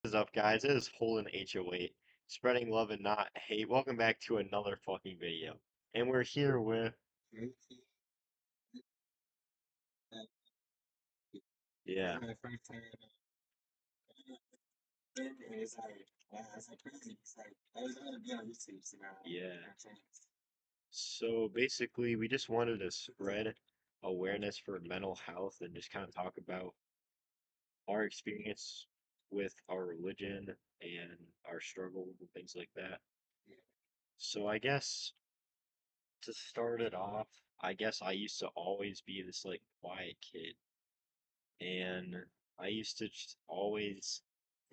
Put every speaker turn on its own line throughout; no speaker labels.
What is up, guys? It is Holden HOA, spreading love and not hate. Welcome back to another fucking video. And we're here with, yeah,
My first time, and it's like, wow, it's like crazy. It's like, I was gonna be on YouTube, so now
yeah.
I chance.
So basically, we just wanted to spread awareness for mental health and just kind of talk about our experience with our religion and our struggles and things like that.
Yeah,
So I guess to start it off, I guess I used to always be this like quiet kid. And I used to just always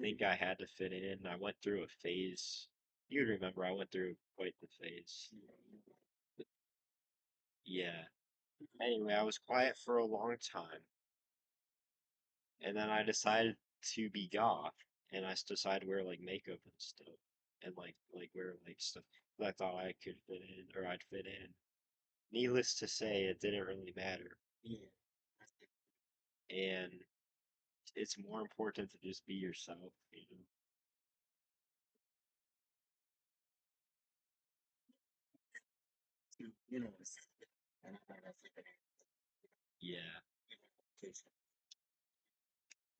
think I had to fit in. I went through a phase. You'd remember I went through quite the phase. Yeah. Anyway, I was quiet for a long time, and then I decided to be goth, and I decided to wear like makeup and stuff, and like wear like stuff that I thought I could fit in or I'd fit in. Needless to say, it didn't really matter,
yeah,
and it's more important to just be yourself,
you know, and I thought that's like
Yeah.
because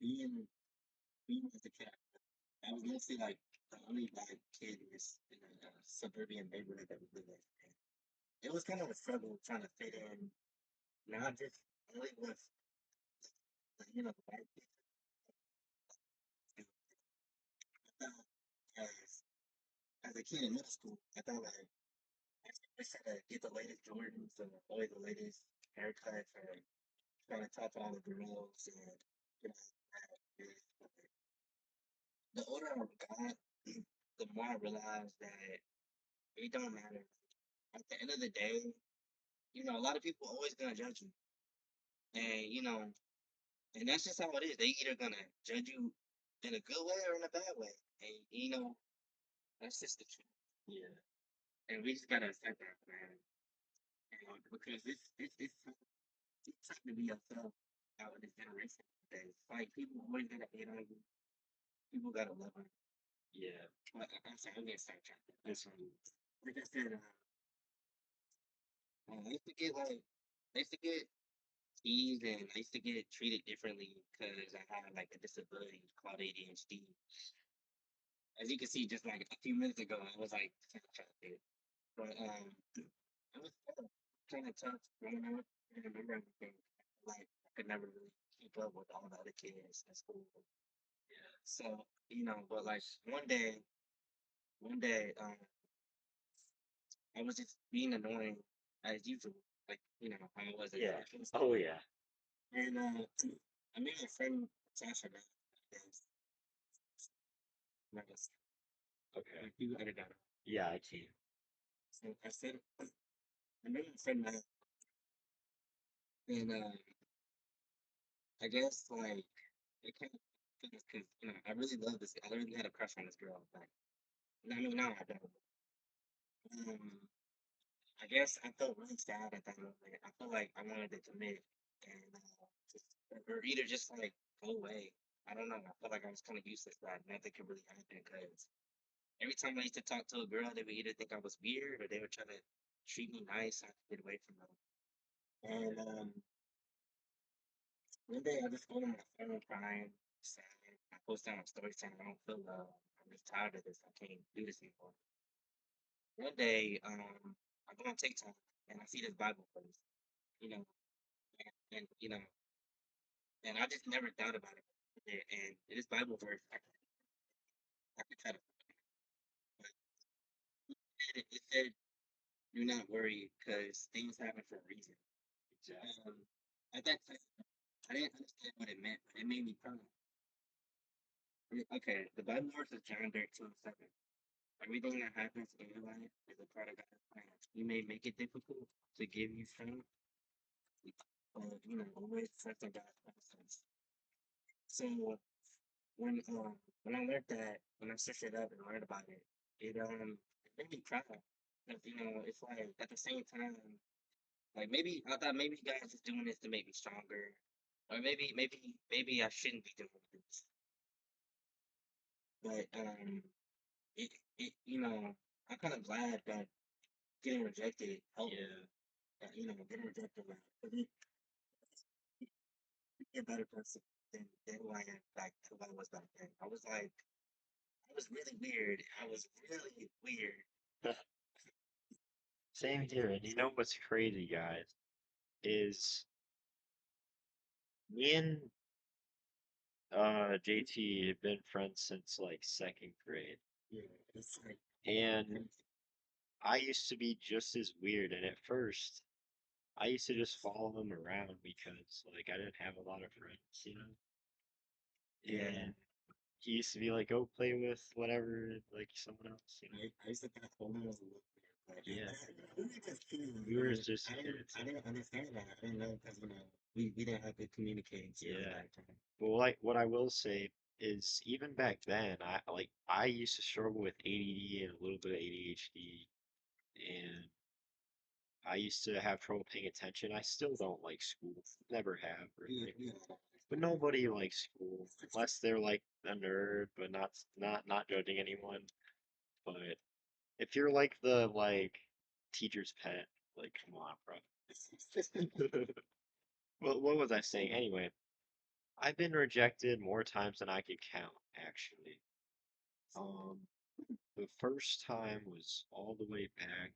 being being as a cat, I was mostly like the only black kid in this in a suburban neighborhood that we live in. And it was kind of a struggle trying to fit in, not just only with the white kids. As a kid in middle school, I thought like I should get the latest Jordans and always the latest haircuts and trying to talk to all the girls and you know, the older I got, the more I realized that it don't matter. At the end of the day, a lot of people always gonna judge you, and and that's just how it is. They either gonna judge you in a good way or in a bad way, and that's just the truth.
Yeah.
And we just gotta accept that, man. And because it's time to be yourself out in this generation. Because like people always gonna hate on you. People gotta love you.
Yeah.
But I'm sorry, I'm getting sidetracked. That's like I said, I used to get I used to get teased and I used to get treated differently because I had like a disability called ADHD. As you can see, just like a few minutes ago, I was like sidetracked. But it was kind of tough growing up. I remember everything. Like I could never really keep up with all the other kids in school. So, but like one day, I was just being annoying as usual, like, how I was as
Yeah.
a kid.
Oh yeah.
And I made a friend, Sasha, that is, like,
Okay.
like you edit that.
Yeah, I can.
So I said, I made a friend that, and I guess, like, it kind of, because, I really love this, I really had a crush on this girl, like, I mean, now I don't. Um, I guess I felt really sad at that moment. I felt like I wanted to commit and just, or either just like go away. I don't know. I felt like I was kind of useless. That nothing could really happen because every time I used to talk to a girl, they would either think I was weird or they would try to treat me nice. I could get away from them. And one day I just go to my phone crying, sad. I post on my story saying I don't feel love. I'm just tired of this. I can't do this anymore. One day, I go on TikTok and I see this Bible verse, you know, and I just never thought about it. And this Bible verse, I could try to it said, "Do not worry, because things happen for a reason."
Exactly.
At that time, I didn't understand what it meant, but it made me cry. Okay, the Bible verse is John 13:7. Everything that happens in your life is a part of God's plan. He may make it difficult to give you strength, but always trust in God's process. So when I learned that, when I searched it up and learned about it, it made me cry. 'Cause, it's like at the same time, like maybe I thought maybe God is doing this to make me stronger, or maybe I shouldn't be doing this. but it you know, I'm kind of glad that getting rejected helped me.
Yeah.
Getting rejected like me be a better person than who I am back who I was back then. I was really weird. I was really weird.
Same here. And you know what's crazy, guys, is me and JT have been friends since like second grade.
Yeah, it's like
And
crazy.
I used to be just as weird. And at first, I used to just follow him around because like I didn't have a lot of friends, you know?
Yeah.
And he used to be like, go play with whatever, like someone else, you know?
I used to think Poland was a little weird, but
Yeah.
we were just kids,
We were just kids.
I didn't understand that. I didn't know because we didn't have good communicating skills
Yeah.
back then.
But like what I will say is even back then I used to struggle with ADD and a little bit of ADHD and I used to have trouble paying attention. I still don't like school. Never have really.
We
But nobody likes school unless they're like a nerd, but not judging anyone. But if you're like the teacher's pet, like come on, bro. Well, what was I saying? Anyway, I've been rejected more times than I could count, actually. Um, the first time was all the way back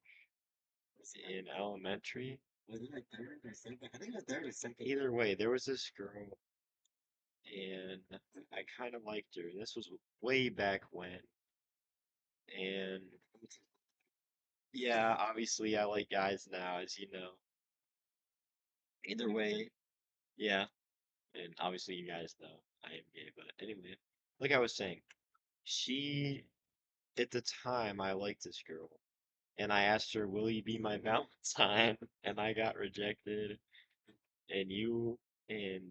in elementary.
was it like third or second? I think it was third or second.
Either way, there was this girl, and I kind of liked her. This was way back when, and yeah, obviously I like guys now, as you know. Either way, yeah, and obviously you guys know I am gay, but anyway, like I was saying, she at the time I liked this girl, and I asked her, "Will you be my Valentine?" And I got rejected, and you and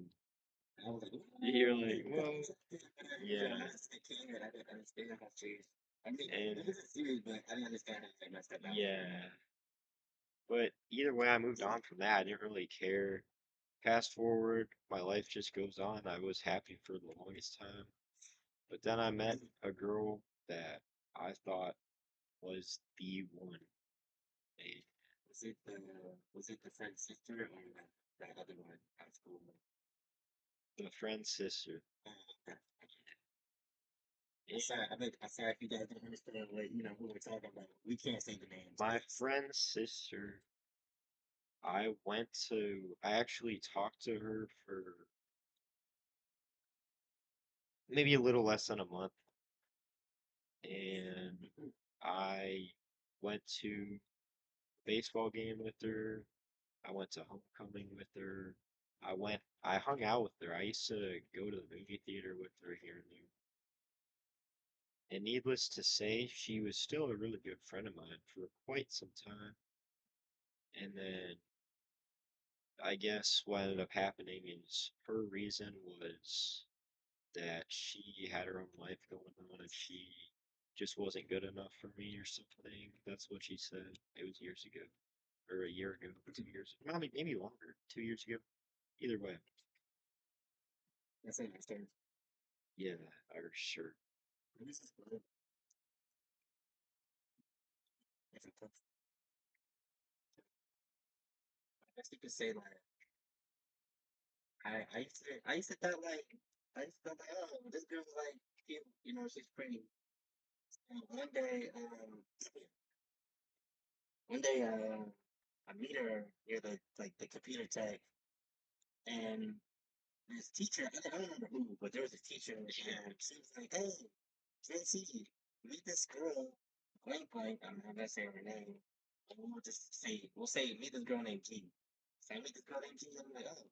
I was like,
you're
"Ooh,
like, "Whoa,
yeah,
yeah,"
I came and I didn't understand how serious. I mean,
and
it was serious, but I didn't understand how they messed up that way.
yeah. But either way, I moved on from that. I didn't really care. Fast forward, my life just goes on. I was happy for the longest time. But then I met a girl that I thought was the one. A,
Was it the friend's sister or that other one at school?
the friend's sister.
Oh, okay.
And
I'm sorry if you guys don't understand what who we're talking about. We can't say the names.
my friend's sister, I actually talked to her for maybe a little less than a month. And I went to a baseball game with her. I went to homecoming with her. I hung out with her. I used to go to the movie theater with her here and there. And needless to say, she was still a really good friend of mine for quite some time. And then I guess what ended up happening is her reason was that she had her own life going on and she just wasn't good enough for me or something. That's what she said. It was years ago, or a year ago, 2 years, maybe longer, 2 years ago. Either way,
That's understand.
yeah, or sure.
This is good. It's a tough. I guess you could say like I used to thought like oh this girl's like cute, she's pretty. And one day I meet her near the computer tech and this teacher I don't remember who but there was a teacher and she was like hey JC meet this girl blank blank I'm not gonna say her name and we'll say meet this girl named G. So I meet this girl named G and I'm like oh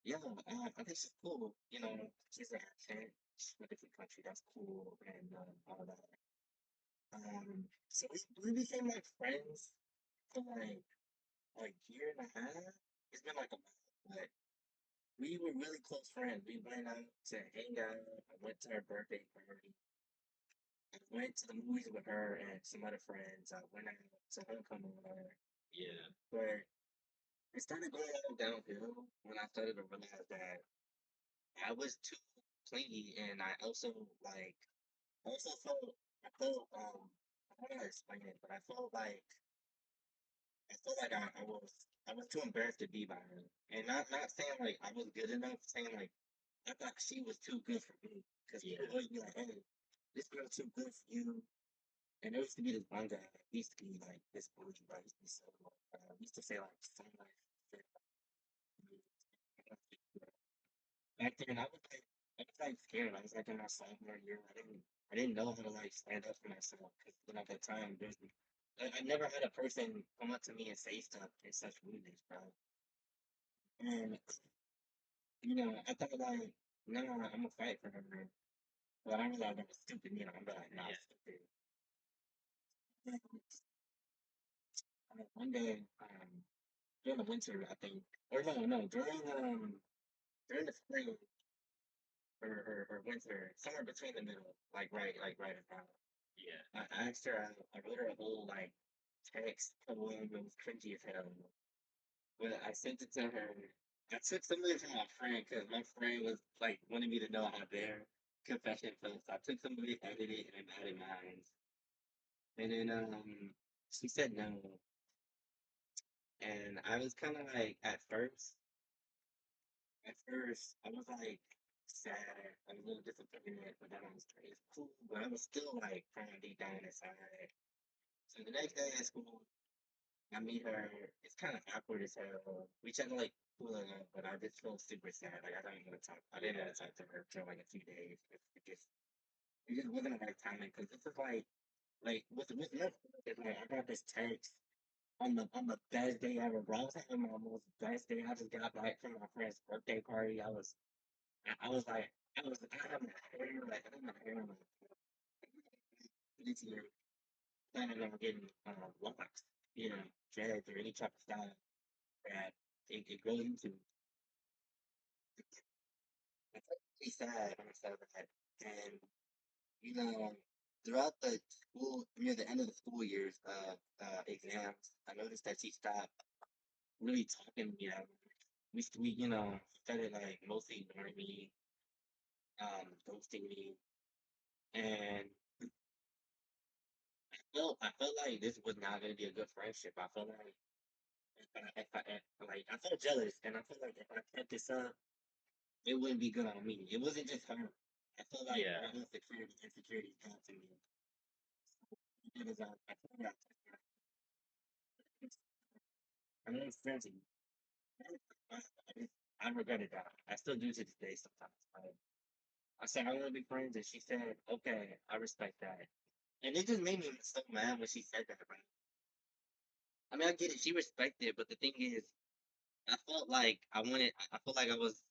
yeah, I think she's cool. She's an accent, she's from a different country. That's cool, and all that. So we became like friends for like year and a half. It's been like a month, but we were really close friends. We went out to hang out. I went to her birthday party. I went to the movies with her and some other friends. I went out to homecoming with her.
Yeah,
But it started going all downhill when I started to realize that I was too clingy, and I also like also I don't know how to explain it, but I felt like I was too embarrassed to be by her, and not saying like I was good enough, saying like I thought she was too good for me, because
Yeah.
people always be like, hey, this girl's too good for you. And there used to be this one guy, he used to be like this bully, right? He used to say, he used to say like so much shit. Back then, I was like scared. I was like in my sophomore year. I didn't know how to like stand up for myself because at that time, I never had a person come up to me and say stuff in such rudeness, bro. And I thought like, no, I'm gonna fight for her. But I realized I was stupid. I'm like, nah, I'm
Yeah.
stupid. One day, during the winter, I think, or no, during the spring or winter, somewhere between the middle, like right about.
Yeah.
I asked her, I wrote her a whole like text poem. It was cringy as hell. But I sent it to her. I took some of it from my friend because my friend was like wanted me to know how their confession felt. So I took some of it, edited it, and added mine. And then she said no. And I was kind of like, at first, I was like sad. I was a little disappointed, but then I was like, it's cool. But I was still like crying deep down inside. So the next day at school, I meet her. It's kind of awkward as hell. We tried to like pull it up, but I just felt super sad. Like I don't want to talk. I didn't want to talk to her for like a few days. It just wasn't the right timing because this is with this is like I got this text on the best day ever, bro. I was having my most best day. I just got back from my friend's birthday party. I was like, I had my hair like, I had my hair like this year, planning on getting locks, dreads or any type of style that it grows into. I felt really sad when I said that, and you know, throughout the school, near the end of the school years, exams, I noticed that she stopped really talking to me. We started like mostly ignoring me, ghosting me, and I felt like this was not gonna be a good friendship. I felt like I felt jealous, and I felt like if I kept this up, it wouldn't be good on me. It wasn't just her. I felt like
Yeah.
my insecurities got to me. Because I told her I'm not friends. I regretted that. I still do to this day sometimes. I said I want to be friends, and she said, "Okay, I respect that." And it just made me so mad when she said that. Right? I mean, I get it. She respected it, but the thing is, I felt like I felt like I was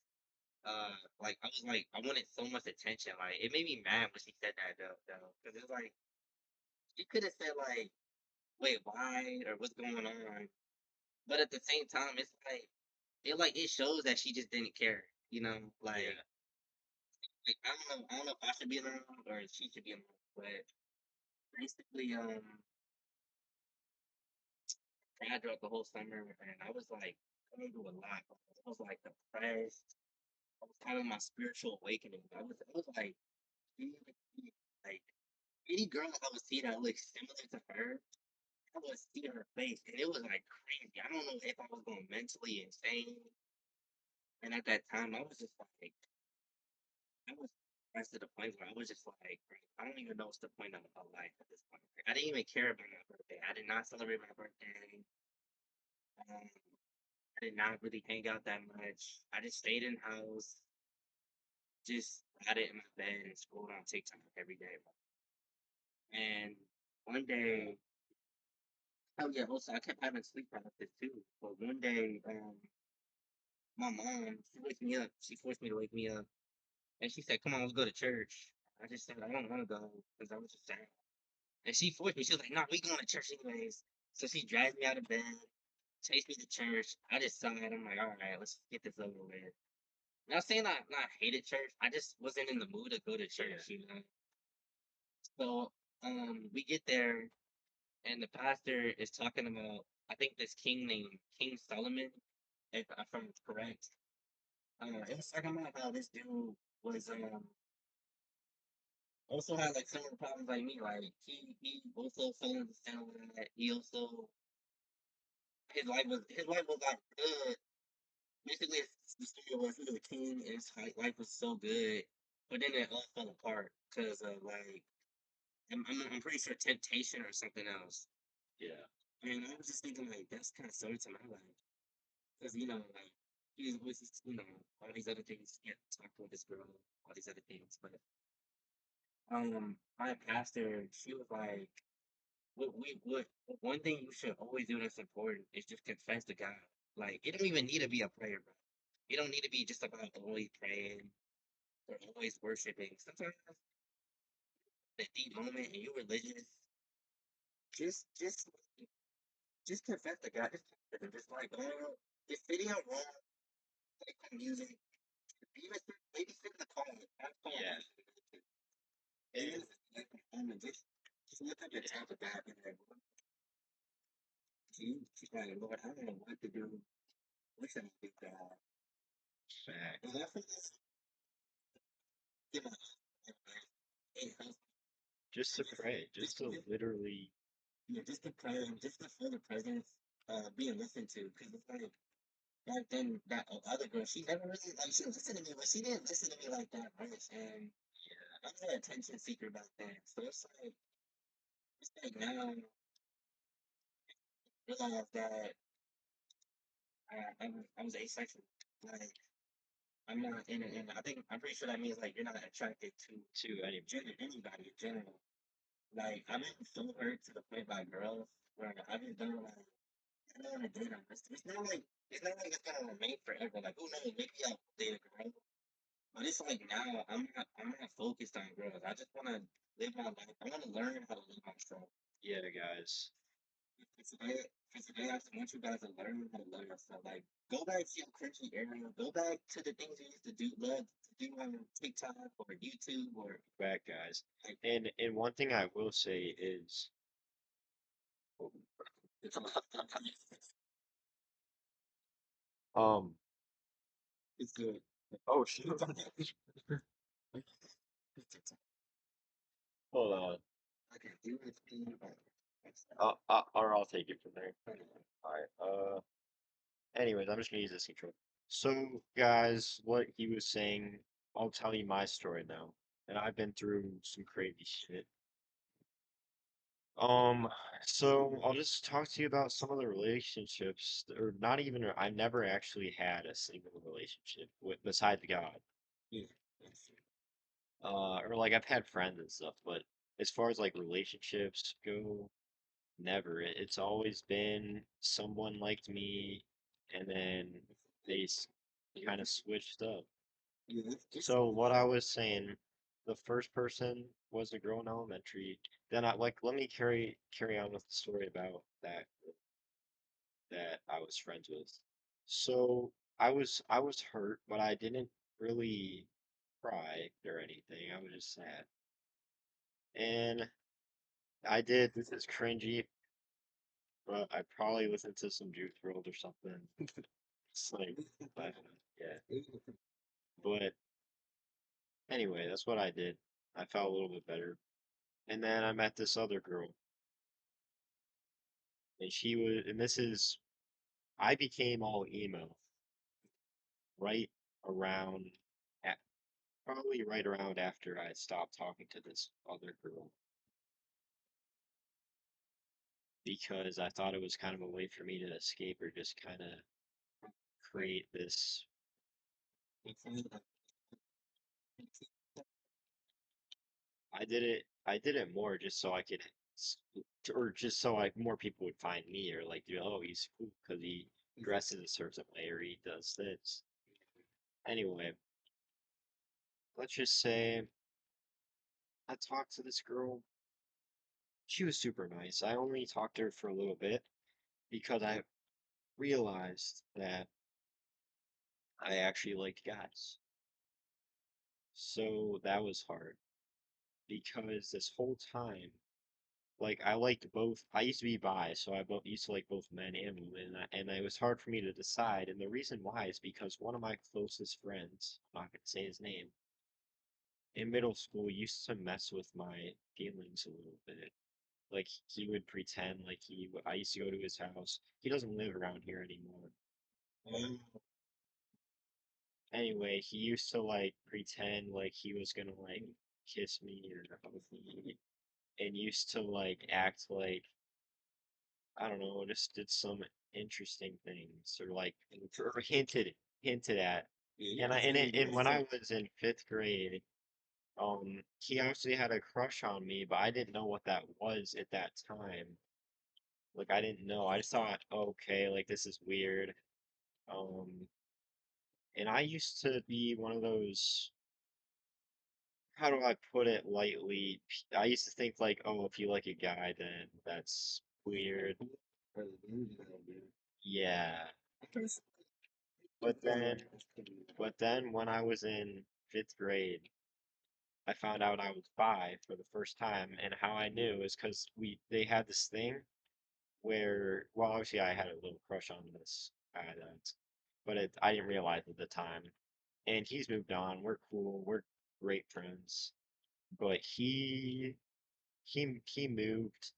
like I wanted so much attention. Like it made me mad when she said that though, because it's like she could have said like, "Wait, why?" or "What's going on?" But at the same time, it's like it shows that she just didn't care.
Yeah.
Like I don't know if I should be around or if she should be around. But basically, I drove the whole summer, and I was like going through a lot. I was like depressed. I was having my spiritual awakening. I was like, like any girl I would see that looked similar to her, I would see her face, and it was like crazy. I don't know if I was going mentally insane. And at that time, I was pressed to the point where I was just like, I don't even know what's the point of life at this point. I didn't even care about my birthday. I did not celebrate my birthday. I did not really hang out that much. I just stayed in the house, just sat in my bed and scrolled on TikTok every day. And one day, oh yeah, also I kept having sleep paralysis too. But one day, my mom, she wakes me up. She forced me to wake me up, and she said, "Come on, let's go to church." I just said, "I don't want to go," because I was just sad. And she forced me. She was like, "No, we going to church anyways." So she dragged me out of bed, chased me to church. I just sighed. I'm like, "All right, let's get this over with." Not saying I not hated church. I just wasn't in the mood to go to
Yeah.
church. So we get there, and the pastor is talking about I think this king named King Solomon, if I'm correct. It was talking about how this dude was also had like similar problems like me. Like he also fell into the center of that. He also his life was like good. Basically, the story was he was a king and his life was so good, but then it all fell apart because of like I'm pretty sure temptation or something else.
Yeah.
And I was just thinking like that's kind of similar to my life because like he was just, all these other things, yeah, talking with this girl, all these other things, but my pastor, she was like, what one thing you should always do that's important is just confess to God. Like it don't even need to be a prayer, bro. It don't need to be just about always praying or always worshiping. Sometimes that deep moment and you're religious, just just just confess to God. Just like, oh, this video wrong, like music, even maybe sit in the car, have fun.
Yeah.
And just look at the top of God and like, she's like, Lord, I don't know what to do. What should I do, God?
Fact.
And I feel this give my it helps
Just to pray. Just
just
to literally.
just to pray and just to feel the presence being listened to. Because it's like back then that other girl, she never really like she listened to me, but she didn't listen to me like that much. And I was an attention seeker back then. So it's like now I realize that I was asexual. Like I'm not in I think I'm pretty sure that means like you're not attracted
To any.
anybody in general. Like I've been so hurt to the point by girls where I've been done like I don't want to date them. It's not like it's gonna remain forever. Like who knows? Maybe I'll date a girl. But it's like now I'm not focused on girls. I just wanna live my life. I wanna learn how to live myself.
Yeah, guys.
For today, I just want you guys to learn how to love yourself. Like go back to your cringy area. Go back to the things you used to do, love to do on TikTok or YouTube or
Fact, guys.
like
And one thing I will say is,
it's a lot.
um,
It's good.
oh shit. Hold on.
I can do it.
Or I'll take it from there. Alright. Anyways, I'm just gonna use this control. So, guys, what he was saying, I'll tell you my story now. And I've been through some crazy shit. Um, so I'll just talk to you about some of the relationships, or not even, I never actually had a single relationship with besides God.
Yeah.
Or like I've had friends and stuff, but as far as like relationships go, never. It's always been someone liked me, and then they kind of switched up.
Yeah.
So what I was saying, the first person was a girl in elementary. Then I like let me carry on with the story about that I was friends with. So I was hurt, but I didn't really cry or anything. I was just sad. And I did, this is cringy, but I probably listened to some Juice WRLD or something. It's like, but, yeah. But anyway, that's what I did. I felt a little bit better. And then I met this other girl, and I became all emo right around, at, probably right around after I stopped talking to this other girl because I thought it was kind of a way for me to escape or just kind of create this. I did it more just so I could, or just so like more people would find me or like, oh, he's cool because he dresses a certain way or he does this. Anyway, let's just say I talked to this girl. She was super nice. I only talked to her for a little bit because I realized that I actually liked guys. So that was hard because this whole time, like I liked both. I used to be bi, so I used to like both men and women, and it was hard for me to decide. And the reason why is because one of my closest friends, I'm not gonna say his name, in middle school used to mess with my feelings a little bit. Like he would pretend like I used to go to his house. He doesn't live around here anymore.
Um,
Anyway, he used to like pretend like he was gonna like kiss me or hug me, and used to like act like I don't know, just did some interesting things or like or hinted at.
yeah,
And
I see you
and
guys
when I
say,
was in fifth grade, he actually had a crush on me, but I didn't know what that was at that time. Like I didn't know. I just thought, okay, like this is weird. Um, and I used to be one of those, how do I put it lightly? I used to think like, oh, if you like a guy, then that's weird.
or the movie that I do.
Yeah.
I guess,
But then,
that's pretty
when I was in fifth grade, I found out I was bi for the first time, and how I knew is because they had this thing where, well, obviously I had a little crush on this guy that, but I didn't realize at the time. And he's moved on. We're cool. We're great friends. But he moved,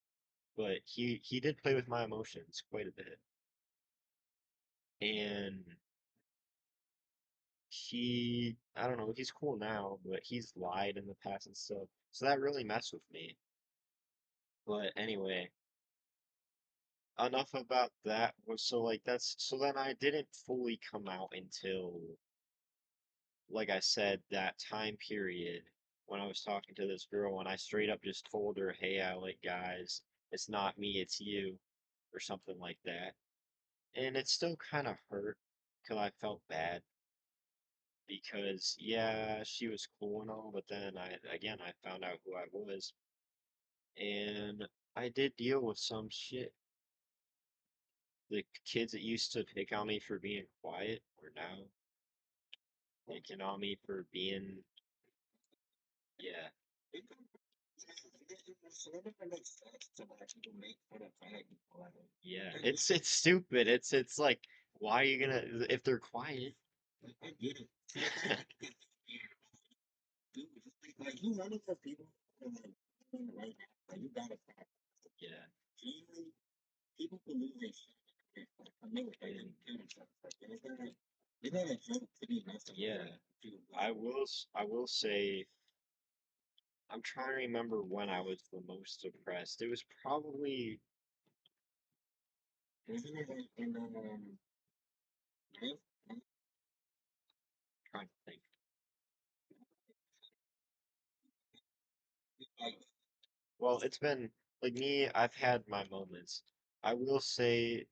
but he did play with my emotions quite a bit. And I don't know, he's cool now, but he's lied in the past and stuff. So that really messed with me. But anyway, enough about that. So like so then I didn't fully come out until, like I said, that time period when I was talking to this girl and I straight up just told her, "Hey, I like guys. It's not me, it's you," or something like that. And it still kind of hurt because I felt bad because yeah, she was cool and all, but then I found out who I was, and I did deal with some shit. The kids that used to pick on me for being quiet are now picking on me for being, yeah,
it makes sense to why people make fun of fat people.
yeah.
I get
It's stupid. It's like, why are you gonna if they're quiet?
it. I get it. It's dude, like you running for people and like right now, like you gotta stop.
Yeah,
Usually people can lose their shit. Like, I mean, they
and
didn't kill themselves. Like it's not a joke to be messed up
yeah.
people.
I will say I'm trying to remember when I was the most depressed. It was probably
Isn't it like in ninth,
trying to think.
like
Well, it's been like me, I've had my moments. I will say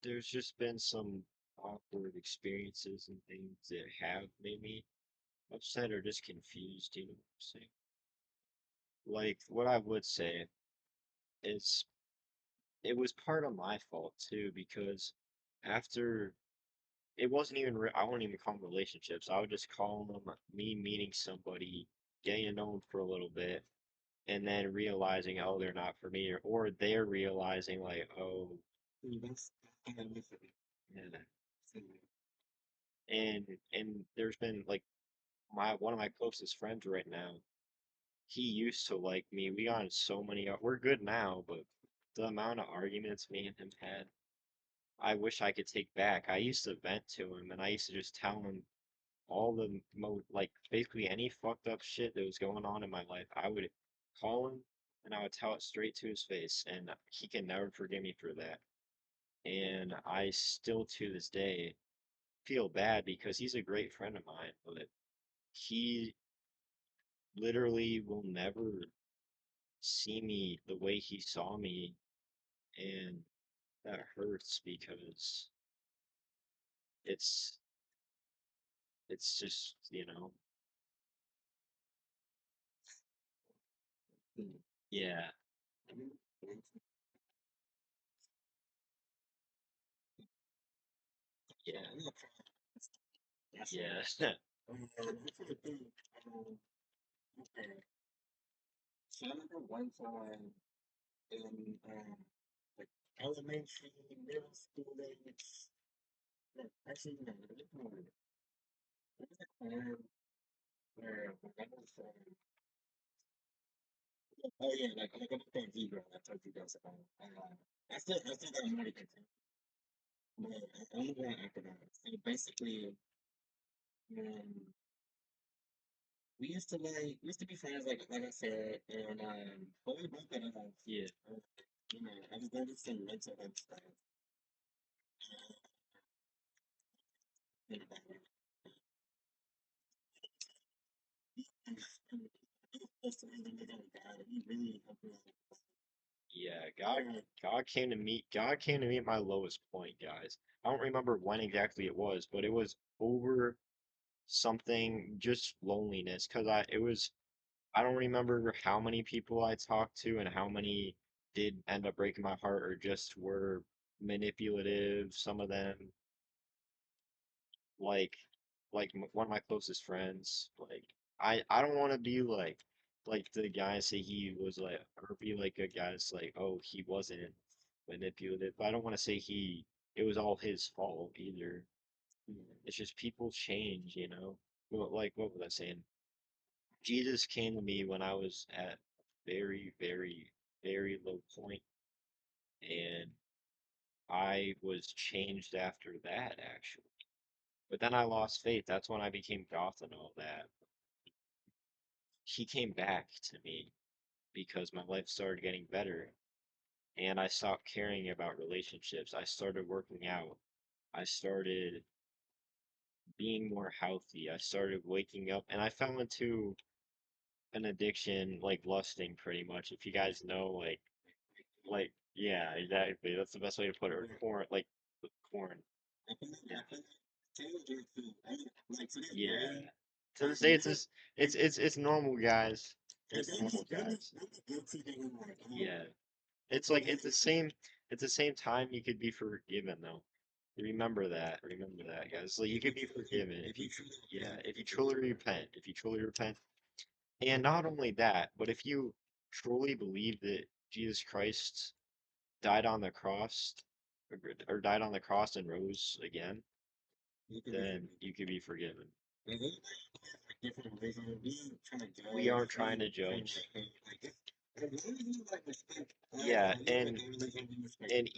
there's just been some awkward experiences and things that have made me upset or just confused, you know what I'm saying? Like what I would say is it was part of my fault too because after it wasn't even I wouldn't even call them relationships. I would just call them me meeting somebody, getting to know them for a little bit, and then realizing, oh, they're not for me, or they're realizing like, oh,
that's kind of missing.
yeah.
So,
And there's been like my one of my closest friends right now. He used to like me. We got in so many. We're good now, but the amount of arguments me and him had, I wish I could take back. I used to vent to him, and I used to just tell him all the like basically any fucked up shit that was going on in my life. I would call him and I would tell it straight to his face, and he can never forgive me for that. And I still to this day feel bad because he's a great friend of mine, but he literally will never see me the way he saw me, and that hurts because it's just, yeah, yeah,
I'm not trying. That's
yeah,
this is the thing. Okay. So I remember one time in like elementary, middle school age. No, actually, no, it was more. It was like where I was oh yeah, like I'm a Z girl. I told you guys about. I still got more to get to, but I only want after that. So basically, um, we used to be friends, like I said, and but we broke it off.
Yeah.
Uh, you know, I was going through some mental health stuff, and and just in the middle of God, he really helped me.
Yeah,
Uh,
God came to me at my lowest point, guys. I don't remember when exactly it was, but it was over something, just loneliness, because I don't remember how many people I talked to and how many did end up breaking my heart or just were manipulative. Some of them, like, one of my closest friends, like, I don't want to be like the guy say he was like, or be like a guy's like, oh, he wasn't manipulative. But I don't want to say it was all his fault either. It's just people change, you know? Well, like, what was I saying? Jesus came to me when I was at a very, very, very low point, and I was changed after that, actually. But then I lost faith. That's when I became goth and all that. He came back to me because my life started getting better, and I stopped caring about relationships. I started working out. I started being more healthy. I started waking up, and I fell into an addiction, like lusting, pretty much. If you guys know, yeah, exactly. That's the best way to put it. Or corn, like corn. Yeah,
I feel like Taylor did too. Like to this
yeah.
day,
To
like
this day, it's normal, guys.
and
It's normal, guys.
they be guilty thinking like, oh,
Yeah. It's
but
like it's the same time you could be forgiven though. Remember that. Remember that, guys. Like you could be forgiven
if
if
you
you
truly
yeah,
repent,
if you
if you
truly repent. If you truly repent. And not only that, but if you truly believe that Jesus Christ died on the cross or died on the cross and rose again,
you can be
then
forgiven.
you could be forgiven.
And anybody has like different religions, we ain't trying to
We
judge,
aren't
we
trying
ain't
to
trying to
judge.
like hate. Like if as long as you like respect us
Yeah,
and you like
and
our religion, we respect
and
it.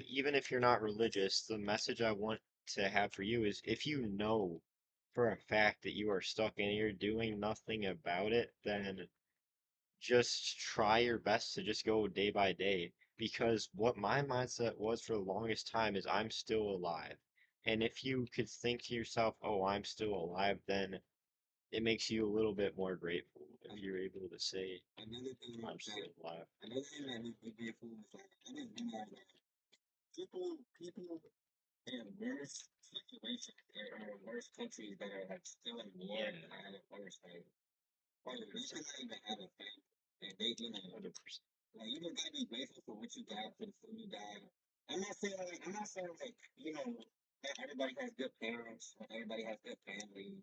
even if you're not religious, the message I want to have for you is if you know for a fact that you are stuck and you're doing nothing about it, then just try your best to just go day by day. Because what my mindset was for the longest time is I'm still alive. And if you could think to yourself, oh, I'm still alive, then it makes you a little bit more grateful if
And
you're able to say,
another thing
I'm
that
still alive.
another thing that we grateful is like I didn't realize that people in worse situations or worse countries that are like still in war
Yeah,
and have it worse, like they should not even have a family. And they, you know,
100%.
like you just gotta be grateful for what you got, for the food you got. I'm not saying like, you know, that everybody has good parents, or everybody has good family.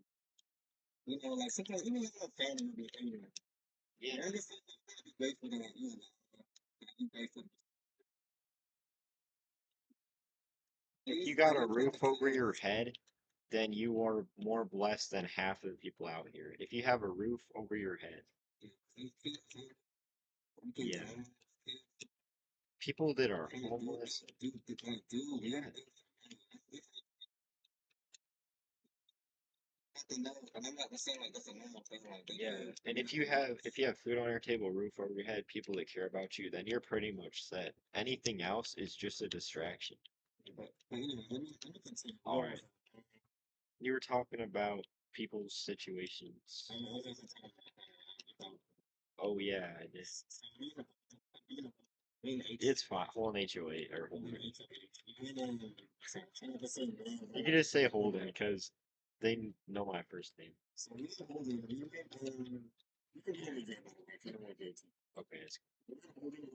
You know, like sometimes even your family will be ignorant.
Yeah.
And I just think you gotta be grateful that you know, that you grateful.
If you
At
got a
least at the
roof over your
times,
head, then you are more blessed than half of the people out here. If you have a roof over your head,
you can
yeah.
drive,
People that are
and
homeless,
do
yeah,
everything. You have to know, and I'm not saying like that's a normal thing, like they
yeah.
could,
And
you
if you have food on your table, roof over your head, people that care about you, then you're pretty much set. Anything else is just a distraction.
but anyway, let me continue.
All right. You were talking about people's situations.
I was just talking about
Oh yeah, I did.
so you know, me and H,
It's fine. Hold an HOA or hold
me and
it.
H, me and so I'm trying to say man,
You can just say Holden because they know my first name.
so me and Holden, we went you can call me Jay by the way if you don't want to get to.
Okay, it's
We went Holden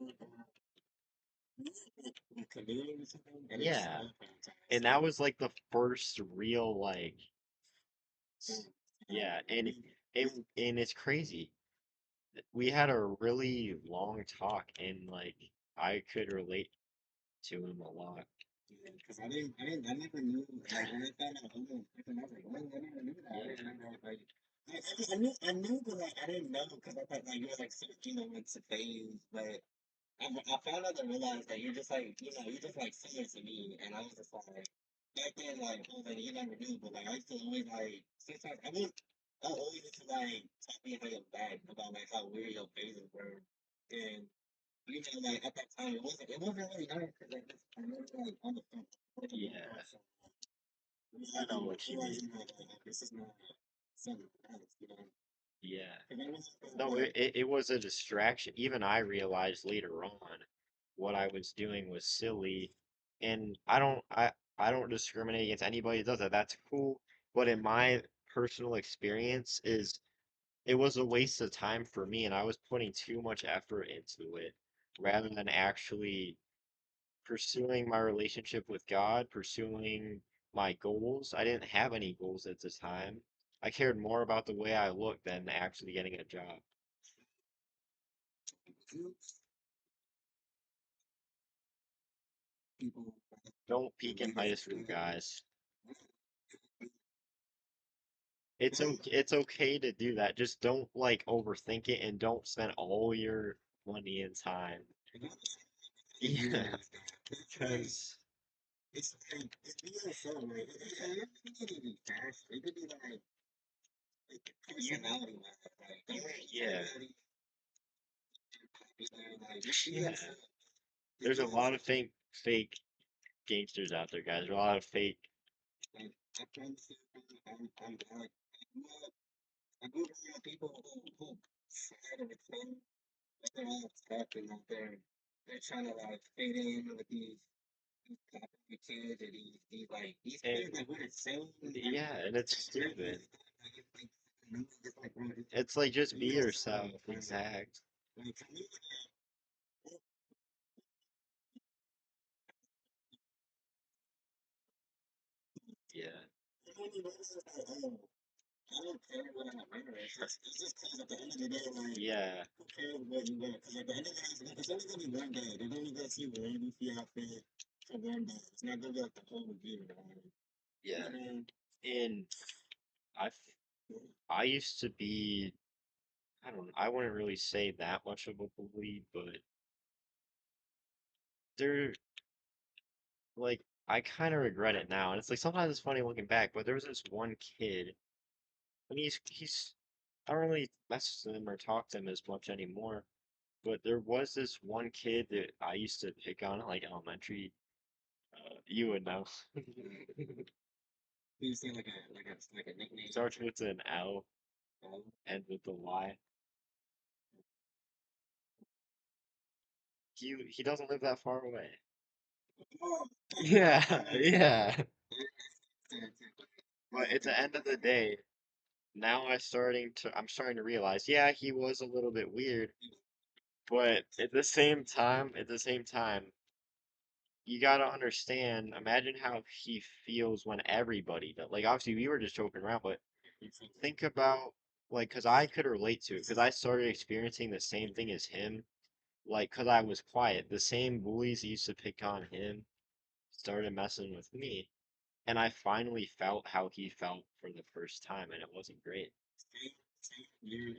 like canoeing or something, and it was
yeah.
so fantastic.
And that was like the first real
And,
yeah, and it's crazy. We had a really long talk and I could relate to him a lot.
because I never knew, like, when I found out Holden, I was like, oh, I never knew that. I
Yeah.
didn't know that, like, I knew, but like I didn't know because I thought like you were like searching on like to phase, but I found out to realize that you're just like you're just like similar to me, and I was just like back then like oh like you never knew, but like I used to always like sometimes I always used to like talk behind your back about like how weird your phases were, and you know like at that time it wasn't really nice because like I remember like on the phone with my
Yeah,
boss,
I know
realizing
what you mean.
realizing that like this is not something else, you know.
Yeah.
And I was
No,
like,
it was a distraction. Even I realized later on what I was doing was silly. And I don't discriminate against anybody that does that. That's cool. But in my personal experience is it was a waste of time for me and I was putting too much effort into it rather than actually pursuing my relationship with God, pursuing my goals. I didn't have any goals at the time. I cared more about the way I looked than actually getting a job.
"You people
Don't
the
peak in high
biggest
school,
scam."
guys. It's okay to do that. Just don't like overthink it and don't spend all your money and time. Yeah,
It's like
because
it's being so like it could be fast. It could be like
you
personality wise, like don't let
yeah,
personality be there. Like just be
yeah.
yourself. Just
There's
be
a lot
yourself.
of fake gangsters out there, guys. There's a lot of fake.
Like I promise you, I'm like I grew up around people who try to pretend like they're all tough and like they're trying to like fit in with these popular kids or these like these
And
kids like we're the same like
yeah, and it's
generation
stupid.
like it's like no it's like bro
It's like just
be
be
yourself
yourself.
like
Exact.
like to me
Yeah.
it only matters like oh I don't care what I wear it's just cause at the end of the day like
Yeah.
who cares what you wear because at the end of the day it's only gonna be one day they're only gonna see one goofy outfit for one day it's not gonna be like the whole year right?
Yeah.
You know
And I I used to be I don't know, I wouldn't really say that much of a bully, but there like I kind of regret it now. And it's like sometimes it's funny looking back, but there was this one kid and he's I don't really mess with him or talk to him as much anymore. But there was this one kid that I used to pick on like elementary. You would know.
you say like a nickname
Starts with an L,
um,
ends with a Y. He doesn't live that far away.
oh,
Yeah, yeah. But at the end of the day, now I'm starting to realize, yeah, he was a little bit weird, but at the same time, you gotta understand, imagine how he feels when everybody does. Like obviously we were just joking around, but think about like, cause I could relate to it, cause I started experiencing the same thing as him. Like, cause I was quiet, the same bullies that used to pick on him started messing with me. And I finally felt how he felt for the first time, and it wasn't great.
same year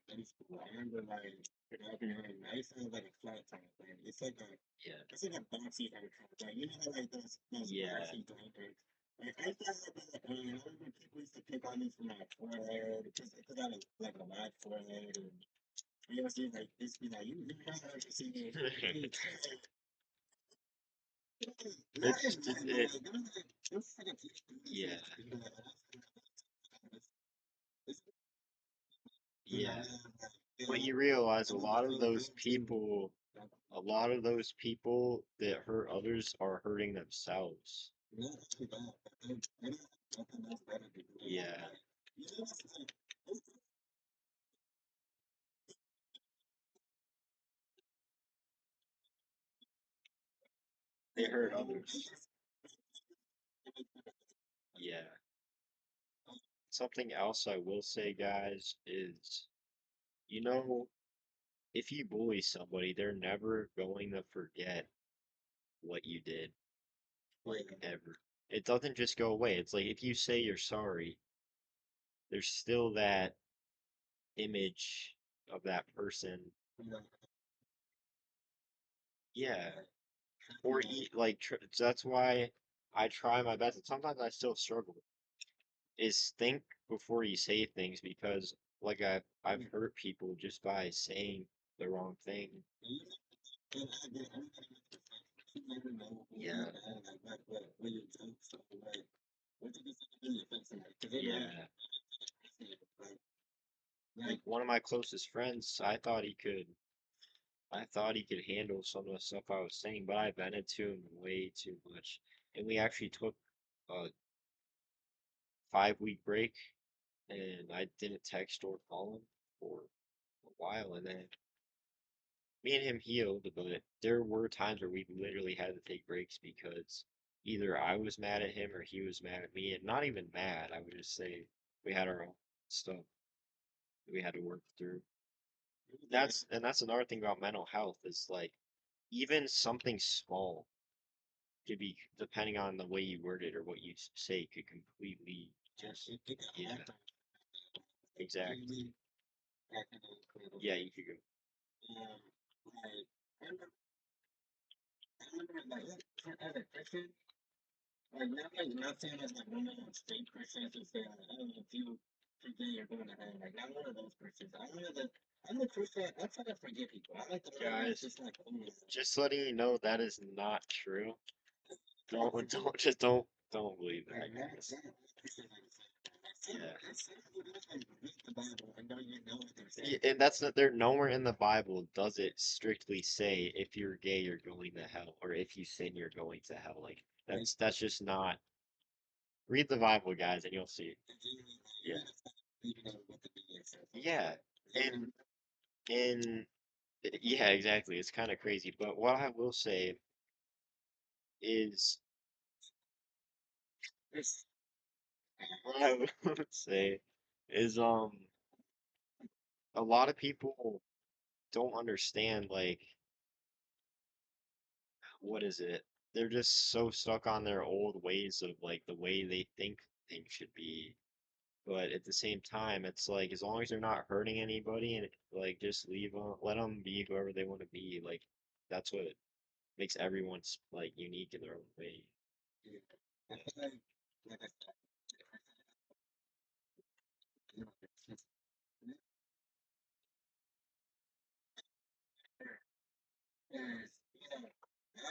in school. I remember like grabbing her and I used to have like a flat top and
Yeah,
it's like a boxy haircut. Like you know like those
yeah,
boxy blenders. Like I used to have that and I remember people used to pick on me for my forehead because I had like a wide forehead and they was just like this be like you know how you see me not
it's
as
just
much, but
it.
like there was like a few students
Yeah,
that you know, and it's, you know,
yeah.
they
But
all
you realize
some of them feel good too.
a lot of those people that hurt others are hurting themselves.
Not too bad, but they don't have nothing else better to do.
Yeah,
Like, you know, it's
they
like,
hurt others.
it's
Yeah. Something else I will say, guys, is you know, if you bully somebody, they're never going to forget what you did, like
like,
ever. It doesn't just go away. It's like if you say you're sorry, there's still that image of that person.
you know,
Yeah,
you
or
know,
eat like that's why I try my best. And sometimes I still struggle. Is think before you say things because like I've hurt people just by saying the wrong thing.
and I get, you never know when you're
Yeah,
mad, like, what your jokes are, like, what you just really affects them, because they don't,
yeah.
like,
Like
like,
one of my closest friends, I thought he could handle some of the stuff I was saying, but I vented to him way too much. And we actually took a 5 week break, and I didn't text or call him for a while. And then me and him healed, but there were times where we literally had to take breaks because either I was mad at him or he was mad at me. And not even mad, I would just say we had our own stuff that we had to work through. That's another thing about mental health is like even something small could be, depending on the way you word it or what you say, could completely just,
it can
yeah,
happen,
exactly.
really, happen incredible.
Yeah, you could go.
Like, I remember, like, as a Christian, like, not saying as, like, one of those straight Christians who say, like, oh, if you forget, you're going to hell, like, not one of those Christians. I'm a Christian, I try to forgive people. I like the one that's
Guys,
just like, oh,
just letting you know that is not true. Don't, don't believe
like,
that,
not
guys.
saying Christian, like,
Yeah.
that's some people don't even read the Bible and don't even know what they're
Yeah,
saying.
and that's not there. Nowhere in the Bible does it strictly say if you're gay you're going to hell, or if you sin you're going to hell. Like
Like,
that's just not. Read the Bible, guys, and you'll see.
genuinely, you
Yeah,
gotta stop believing in what the media says all the
yeah,
time.
and yeah, exactly. It's kind of crazy, but what I will say is,
It's,
what I would say is, a lot of people don't understand, like, what is it? They're just so stuck on their old ways of like the way they think things should be. But at the same time, it's like as long as they're not hurting anybody and like just leave them, let them be whoever they want to be. Like that's what makes everyone's like unique in their own way.
yeah. I feel like I said, you know, it's just, because, you know,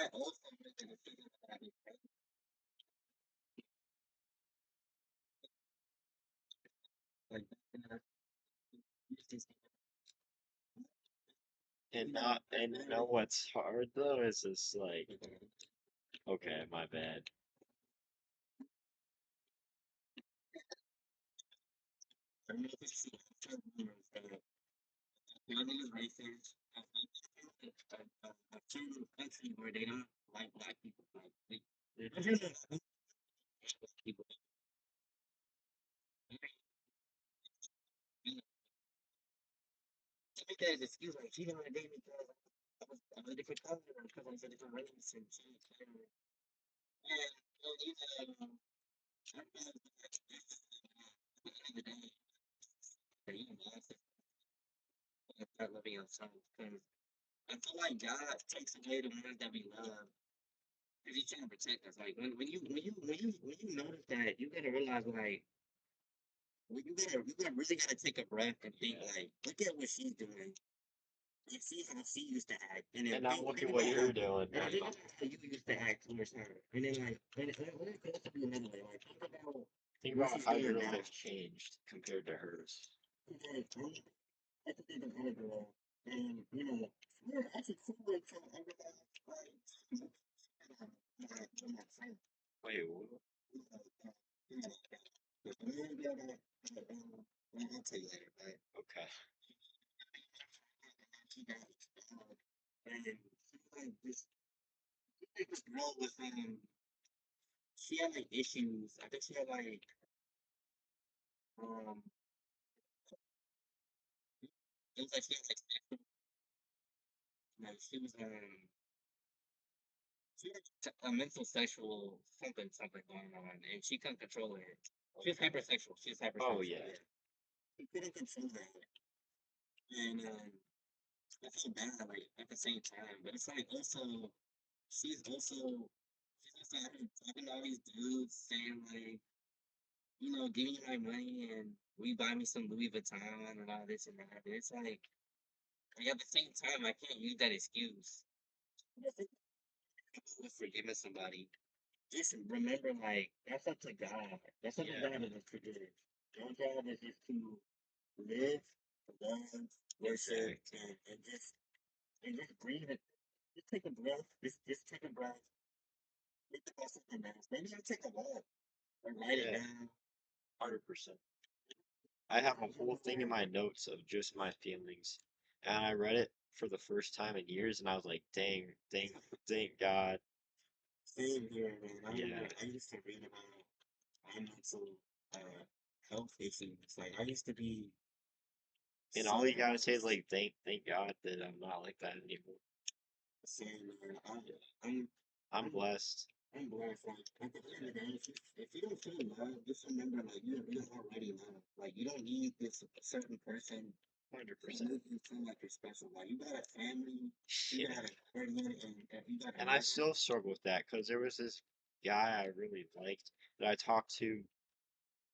I also make a decision that I be like, you know, it's just,
And
you know,
not and you know what's hard though is just like, okay, my bad.
for me, it's just rumors that family is racist. A certain country where they don't like black people, like, they just don't like black people. She make that as an excuse, like, she didn't want to date me because I was a different color, or because I was a different race, and she didn't care. And you know, I realized that at the end of the day, that you lost it and start loving yourself. Because I feel like God takes away the ones that we love because He's trying to protect us. Like when you notice that, you gotta realize like you gotta really gotta take a breath and think
Yeah.
like, look at what she's doing and see how she used to act, and then
And now look
think
at what
about
you're doing
and think
now.
about how you used to act towards her, and then like and it could also be another way. Like think about
Think
what
about
she's
how
doing
your
now.
life changed compared to hers.
And then I could think of another girl, and you know, we're actually cool with each other, like, we're not friends.
Wait, what?
Maybe I'll tell you later, but
Okay.
she got expelled, and like this girl was she had like issues. I think she had um it was like she had like she was she had a mental sexual something going on, and she couldn't control it. She was hypersexual. She was
Oh
hypersexual.
yeah.
Yeah. he couldn't control that, and I feel bad like at the same time, but it's like also she's also she's also out here talking to all these dudes saying like, give me my money and we buy me some Louis Vuitton and all this and that. And it's like at the same time, I can't use that excuse. If it's with forgiving somebody, just remember, like, that's up to God. That's up to
Yeah,
God to forgive. Your job is just to live, love, worship,
exactly.
and just breathe it. Just take a breath. Just take a breath. Think about something else. Maybe you take a walk or write it
Yeah,
down.
100%. I have a whole thing in my notes of just my feelings, and I read it for the first time in years, and I was like, dang, thank God.
Same here, man. I
Yeah,
remember I used to read about mental uh, health issues. Like I used to be
and
so
all you gotta say is
depressed.
like, thank God that I'm not like that anymore.
Same man.
Yeah,
I'm
I'm
I'm
blessed.
I'm blessed. Like at the end
Yeah,
of the day, if you don't feel love, just remember like you're already loved. Like you don't need this certain person to
100%.
make you feel like you're special. Like you got a family, you
Yeah,
got a guardian, and if you got a
and I
mother,
still struggle with that because there was this guy I really liked that I talked to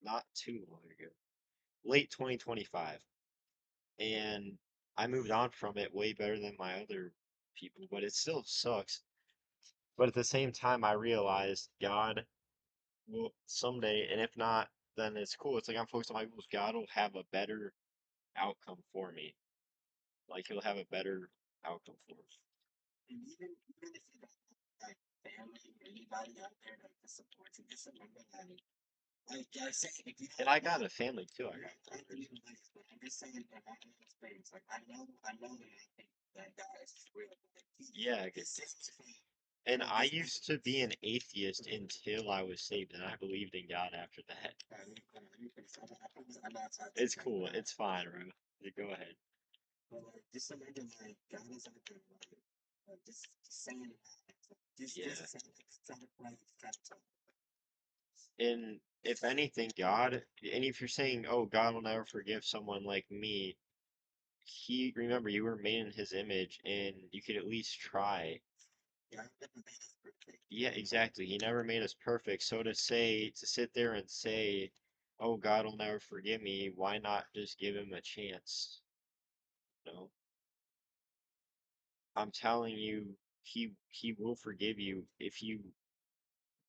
not too long ago, late 2025, and I moved on from it way better than my other people, but it still sucks. But at the same time, I realized God will someday, and if not, then it's cool. It's like I'm focused on my goals. God will have a better outcome for me. Like He'll have a better outcome for me.
and even if you don't have like family or anybody out there that can support you, just remember like I said, if you
And
don't
I
have
got a family too. I
you
got
don't have to
brothers.
be religious, but I'm just saying from my own experience, like I know that I think that God is real. Like,
Yeah,
he saved me
and
from
I
this
used to be
illness.
an atheist until I was saved, and I believed in God after that.
I'm not talking
It's
like
cool.
that.
It's fine, bro. You go ahead.
But like, just remember, like, God is out there, just saying it.
Yeah.
Just saying it. Try to pray, try to talk.
And if anything, God, and if you're saying, oh, God will never forgive someone like me, remember, you were made in His image, and you could at least try.
God never made us perfect.
Yeah, exactly. He never made us perfect. So to sit there and say, oh, God will never forgive me, why not just give Him a chance? No. I'm telling you, He will forgive you if you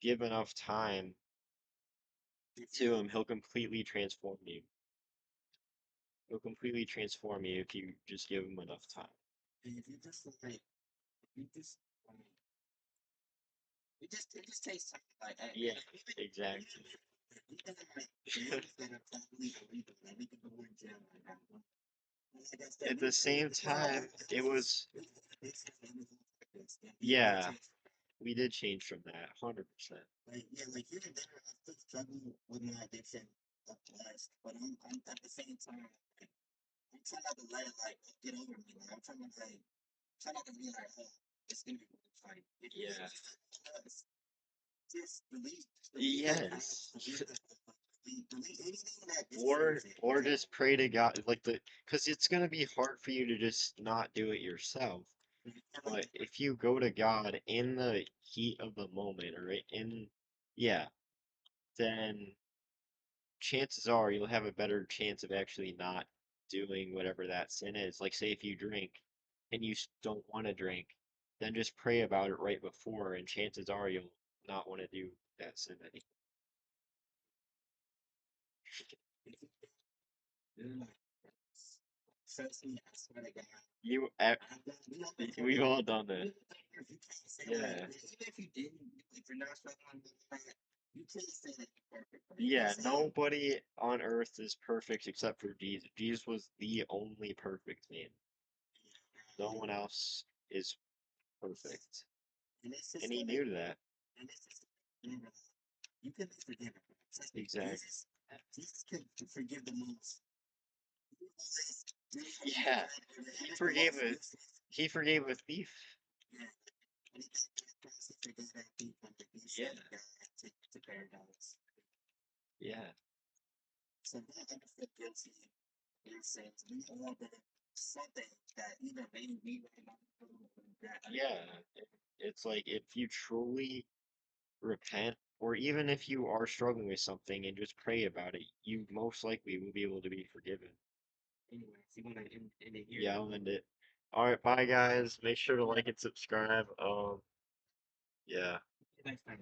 give enough time
If you
to Him. He'll completely transform you. He'll completely transform you if you just give Him enough time.
if you just like, if you just like, it just takes time. Like,
Yeah,
and
exactly.
even like things that are probably illegal, like we could go in jail right now. Like I said,
At the same
it's not all
time, it was,
it's and we
yeah,
change.
we did change from that, 100%.
Like yeah, like here and there, I still struggle with my addiction of lust, but I'm at the same time, like, I'm trying not to let it like get over me. Like I'm trying to like try not to be like, oh, it's gonna be like if you
Yeah.
just delete the apps,
Yes.
delete anything that
Or
distrays it.
or just pray to God, like because it's gonna be hard for you to just not do it yourself.
Like,
But if you go to God in the heat of the moment, or yeah, then chances are you'll have a better chance of actually not doing whatever that sin is. Like, say if you drink and you don't want to drink, then just pray about it right before, and chances are you'll not want to do that sin anymore.
like, trust me, I swear to God.
You,
We all been there.
we've all done
We
that.
all been there. You can't say like,
Yeah.
even if you didn't, if you're not struggling with that, you can't say that you're perfect. Bro. You can't
Yeah,
say that.
nobody on earth is perfect except for Jesus. Jesus was the only perfect man. No one else is perfect.
And it's
And
just
he
like,
knew that.
and it's just, remember, you can be forgiven. Trust me,
Exactly.
Jesus can forgive the most.
Yeah. He forgave a he forgave a thief.
Yeah, and he forgave that people that he
Yeah.
sent God to paradise.
Yeah.
So don't ever feel guilty it says we all did something that either maybe we might not do that other
Yeah, it's like if you truly repent, or even if you are struggling with something and just pray about it, you most likely will be able to be forgiven.
anyways, you wanna end it here?
Yeah, I'll end it. All right, bye guys. Make sure to like and subscribe. Yeah.
Next time.